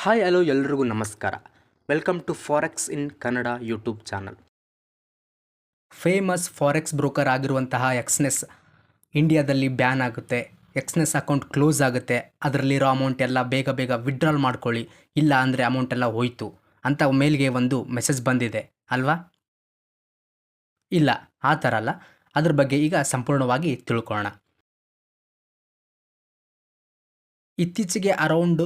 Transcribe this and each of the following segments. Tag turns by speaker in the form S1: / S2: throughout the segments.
S1: Hi hello ಎಲ್ರಿಗೂ ನಮಸ್ಕಾರ. Welcome to forex in Kannada YouTube channel. Famous forex broker ಆಗಿರುವಂತಹ Exness ಇಂಡಿಯಾದಲ್ಲಿ ಬ್ಯಾನ್ ಆಗುತ್ತೆ. ಎಕ್ಸ್ನೆಸ್ ಅಕೌಂಟ್ ಕ್ಲೋಸ್ ಆಗುತ್ತೆ. ಅದರಲ್ಲಿರೋ ಅಮೌಂಟ್ ಎಲ್ಲ ಬೇಗ ಬೇಗ ವಿಡ್ರಾಲ್ ಮಾಡ್ಕೊಳ್ಳಿ, ಇಲ್ಲ ಅಂದರೆ ಅಮೌಂಟ್ ಎಲ್ಲ ಹೋಯ್ತು ಅಂತ ಮೇಲ್ಗೆ ಒಂದು ಮೆಸೇಜ್ ಬಂದಿದೆ ಅಲ್ವಾ? ಇಲ್ಲ, ಆ ಥರ ಅಲ್ಲ. ಅದ್ರ ಬಗ್ಗೆ ಈಗ ಸಂಪೂರ್ಣವಾಗಿ ತಿಳ್ಕೊಳ್ಳೋಣ. ಇತ್ತೀಚೆಗೆ ಅರೌಂಡ್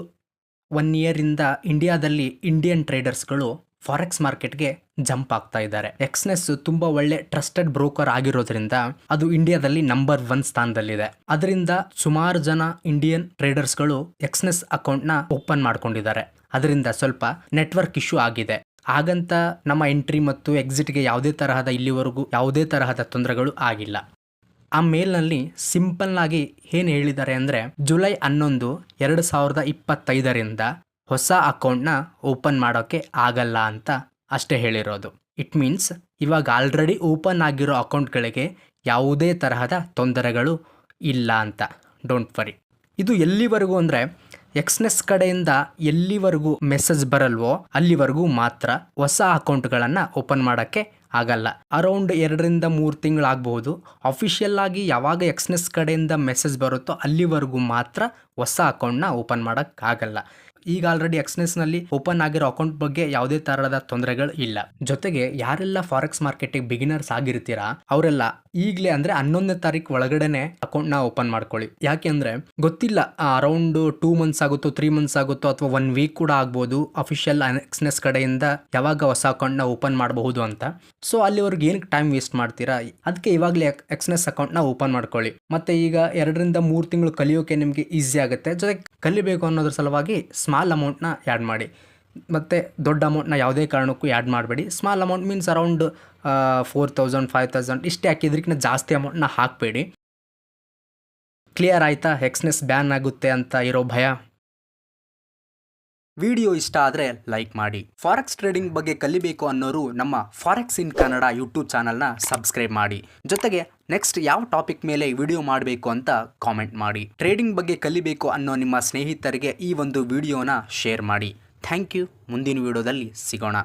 S1: 1 ಇಯರಿಂದ ಇಂಡಿಯಾದಲ್ಲಿ ಇಂಡಿಯನ್ ಟ್ರೇಡರ್ಸ್ಗಳು ಫಾರೆಕ್ಸ್ ಮಾರ್ಕೆಟ್ಗೆ ಜಂಪ್ ಆಗ್ತಾ ಇದ್ದಾರೆ. ಎಕ್ಸ್ನೆಸ್ ತುಂಬ ಒಳ್ಳೆ ಟ್ರಸ್ಟೆಡ್ ಬ್ರೋಕರ್ ಆಗಿರೋದ್ರಿಂದ ಅದು ಇಂಡಿಯಾದಲ್ಲಿ ನಂಬರ್ 1 ಸ್ಥಾನದಲ್ಲಿದೆ. ಅದರಿಂದ ಸುಮಾರು ಜನ ಇಂಡಿಯನ್ ಟ್ರೇಡರ್ಸ್ಗಳು ಎಕ್ಸ್ನೆಸ್ ಅಕೌಂಟ್ನ ಓಪನ್ ಮಾಡ್ಕೊಂಡಿದ್ದಾರೆ. ಅದರಿಂದ ಸ್ವಲ್ಪ ನೆಟ್ವರ್ಕ್ ಇಶ್ಯೂ ಆಗಿದೆ. ಹಾಗಂತ ನಮ್ಮ ಎಂಟ್ರಿ ಮತ್ತು ಎಕ್ಸಿಟ್ಗೆ ಇಲ್ಲಿವರೆಗೂ ಯಾವುದೇ ತರಹದ ತೊಂದರೆಗಳು ಆಗಿಲ್ಲ. ಆ ಮೇಲ್ನಲ್ಲಿ ಸಿಂಪಲ್ ಆಗಿ ಏನು ಹೇಳಿದ್ದಾರೆ ಅಂದರೆ, ಜುಲೈ 11, 2025ರಿಂದ ಹೊಸ ಅಕೌಂಟ್ನ ಓಪನ್ ಮಾಡೋಕ್ಕೆ ಆಗಲ್ಲ ಅಂತ ಅಷ್ಟೇ ಹೇಳಿರೋದು. ಇಟ್ ಮೀನ್ಸ್ ಇವಾಗ ಆಲ್ರೆಡಿ ಓಪನ್ ಆಗಿರೋ ಅಕೌಂಟ್ಗಳಿಗೆ ಯಾವುದೇ ತರಹದ ತೊಂದರೆಗಳು ಇಲ್ಲ ಅಂತ. Don't worry. ಇದು ಎಲ್ಲಿವರೆಗೂ ಅಂದರೆ, ಎಕ್ಸ್ನೆಸ್ ಕಡೆಯಿಂದ ಎಲ್ಲಿವರೆಗೂ ಮೆಸೇಜ್ ಬರಲ್ವೋ ಅಲ್ಲಿವರೆಗೂ ಮಾತ್ರ ಹೊಸ ಅಕೌಂಟ್ಗಳನ್ನು ಓಪನ್ ಮಾಡೋಕ್ಕೆ ಆಗಲ್ಲ. ಅರೌಂಡ್ 2-3 ತಿಂಗಳಾಗಬಹುದು. ಅಫಿಷಿಯಲ್ ಆಗಿ ಯಾವಾಗ ಎಕ್ಸ್ನೆಸ್ ಕಡೆಯಿಂದ ಮೆಸೇಜ್ ಬರುತ್ತೋ ಅಲ್ಲಿವರೆಗೂ ಮಾತ್ರ ಹೊಸ ಅಕೌಂಟ್ನ ಓಪನ್ ಮಾಡೋಕ್ಕಾಗಲ್ಲ. ಈಗ ಆಲ್ರೆಡಿ ಎಕ್ಸ್ನೆಸ್ನಲ್ಲಿ ಓಪನ್ ಆಗಿರೋ ಅಕೌಂಟ್ ಬಗ್ಗೆ ಯಾವುದೇ ತರಹದ ತೊಂದರೆಗಳು ಇಲ್ಲ. ಜೊತೆಗೆ ಯಾರೆಲ್ಲ ಫಾರೆಕ್ಸ್ ಮಾರ್ಕೆಟಿಗೆ ಬಿಗಿನರ್ಸ್ ಆಗಿರ್ತೀರಾ ಅವರೆಲ್ಲ ಈಗಲೇ ಅಂದರೆ 11ನೇ ತಾರೀಕು ಒಳಗಡೆನೆ ಅಕೌಂಟ್ನ ಓಪನ್ ಮಾಡ್ಕೊಳ್ಳಿ. ಯಾಕೆ ಅಂದರೆ ಗೊತ್ತಿಲ್ಲ, ಅರೌಂಡ್ 2 ಮಂತ್ಸ್ ಆಗುತ್ತೋ 3 ಮಂತ್ಸ್ ಆಗುತ್ತೋ ಅಥವಾ 1 ವೀಕ್ ಕೂಡ ಆಗ್ಬೋದು ಅಫಿಷಿಯಲ್ ಎಕ್ಸ್ನೆಸ್ ಕಡೆಯಿಂದ ಯಾವಾಗ ಹೊಸ ಅಕೌಂಟ್ನ ಓಪನ್ ಮಾಡಬಹುದು ಅಂತ. ಸೊ ಅಲ್ಲಿವರೆಗೆ ಏನಕ್ಕೆ ಟೈಮ್ ವೇಸ್ಟ್ ಮಾಡ್ತೀರಾ? ಅದಕ್ಕೆ ಇವಾಗಲೇ ಎಕ್ಸ್ನೆಸ್ ಅಕೌಂಟ್ನ ಓಪನ್ ಮಾಡ್ಕೊಳ್ಳಿ. ಮತ್ತೆ ಈಗ 2-3 ತಿಂಗಳು ಕಲಿಯೋಕೆ ನಿಮಗೆ ಈಸಿ ಆಗುತ್ತೆ. ಜೊತೆಗೆ ಕಲಿಬೇಕು ಅನ್ನೋದ್ರ ಸಲುವಾಗಿ ಸ್ಮಾಲ್ ಅಮೌಂಟ್ನ ಆ್ಯಡ್ ಮಾಡಿ. ಮತ್ತು ದೊಡ್ಡ ಅಮೌಂಟ್ನ ಯಾವುದೇ ಕಾರಣಕ್ಕೂ ಆ್ಯಡ್ ಮಾಡಬೇಡಿ. ಸ್ಮಾಲ್ ಅಮೌಂಟ್ ಮೀನ್ಸ್ ಅರೌಂಡ್ 4,000 5,000 ಇಷ್ಟೇ ಹಾಕಿ, ಇದಕ್ಕಿಂತ ಜಾಸ್ತಿ ಅಮೌಂಟ್ನ ಹಾಕಬೇಡಿ. ಕ್ಲಿಯರ್ ಆಯಿತಾ? ಎಕ್ಸ್ನೆಸ್ ಬ್ಯಾನ್ ಆಗುತ್ತೆ ಅಂತ ಇರೋ ಭಯ. ವಿಡಿಯೋ ಇಷ್ಟ ಆದರೆ ಲೈಕ್ ಮಾಡಿ. ಫಾರೆಕ್ಸ್ ಟ್ರೇಡಿಂಗ್ ಬಗ್ಗೆ ಕಲಿಬೇಕು ಅನ್ನೋರು ನಮ್ಮ ಫಾರೆಕ್ಸ್ ಇನ್ ಕನ್ನಡ ಯೂಟ್ಯೂಬ್ ಚಾನಲ್ನ ಸಬ್ಸ್ಕ್ರೈಬ್ ಮಾಡಿ. ಜೊತೆಗೆ ನೆಕ್ಸ್ಟ್ ಯಾವ ಟಾಪಿಕ್ ಮೇಲೆ ವಿಡಿಯೋ ಮಾಡಬೇಕು ಅಂತ ಕಾಮೆಂಟ್ ಮಾಡಿ. ಟ್ರೇಡಿಂಗ್ ಬಗ್ಗೆ ಕಲಿಬೇಕು ಅನ್ನೋ ನಿಮ್ಮ ಸ್ನೇಹಿತರಿಗೆ ಈ ಒಂದು ವಿಡಿಯೋನ ಶೇರ್ ಮಾಡಿ. Thank you. ಮುಂದಿನ ವಿಡಿಯೋದಲ್ಲಿ ಸಿಗೋಣ.